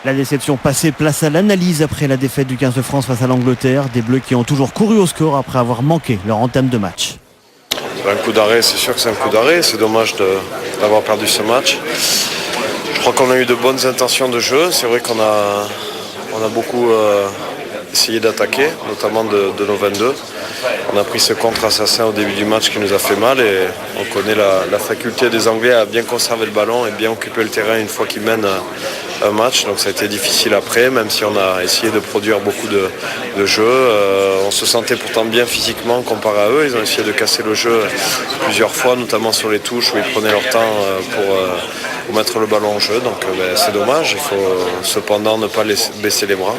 La déception passée, place à l'analyse après la défaite du 15 de France face à l'Angleterre. Des Bleus qui ont toujours couru au score après avoir manqué leur entame de match. Un coup d'arrêt, c'est sûr que c'est un coup d'arrêt. C'est dommage d'avoir perdu ce match. Je crois qu'on a eu de bonnes intentions de jeu. C'est vrai qu'on a beaucoup essayé d'attaquer, notamment de nos 22. On a pris ce contre-assassin au début du match qui nous a fait mal et on connaît la faculté des Anglais à bien conserver le ballon et bien occuper le terrain une fois qu'ils mènent un match. Donc ça a été difficile après, même si on a essayé de produire beaucoup de jeux. On se sentait pourtant bien physiquement comparé à eux. Ils ont essayé de casser le jeu plusieurs fois, notamment sur les touches où ils prenaient leur temps pour mettre le ballon en jeu. Donc c'est dommage, il faut cependant ne pas baisser les bras.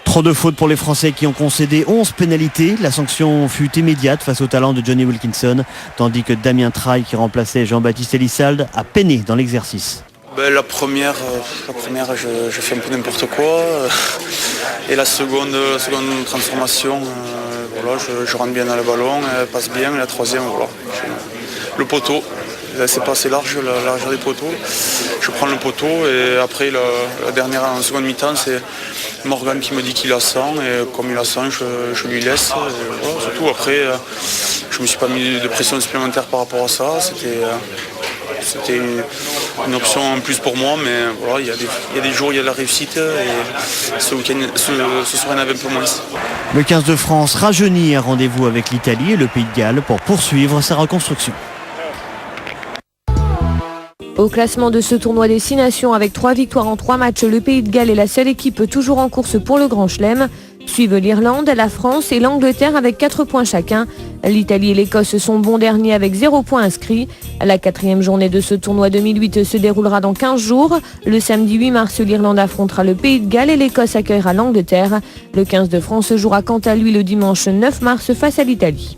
Trop de fautes pour les Français qui ont concédé 11 pénalités. La sanction fut immédiate face au talent de Johnny Wilkinson, tandis que Damien Traille, qui remplaçait Jean-Baptiste Elissalde, a peiné dans l'exercice. La première je fais un peu n'importe quoi. Et la seconde transformation, je rentre bien dans le ballon, elle passe bien. Et la troisième, le poteau. C'est pas assez large, la largeur des poteaux. Je prends le poteau et après la dernière en seconde mi-temps, c'est Morgan qui me dit qu'il la sent et comme il la sent, je lui laisse. Surtout après, je me suis pas mis de pression supplémentaire par rapport à ça. C'était une option en plus pour moi, mais il y a des jours où il y a de la réussite et ce week-end, ce soir il y en avait un peu moins. Le 15 de France rajeunit un rendez-vous avec l'Italie et le Pays de Galles pour poursuivre sa reconstruction. Au classement de ce tournoi des 6 nations avec 3 victoires en 3 matchs, le Pays de Galles est la seule équipe toujours en course pour le Grand Chelem. Suivent l'Irlande, la France et l'Angleterre avec 4 points chacun. L'Italie et l'Écosse sont bons derniers avec 0 points inscrits. La 4e journée de ce tournoi 2008 se déroulera dans 15 jours. Le samedi 8 mars, l'Irlande affrontera le Pays de Galles et l'Écosse accueillera l'Angleterre. Le 15 de France jouera quant à lui le dimanche 9 mars face à l'Italie.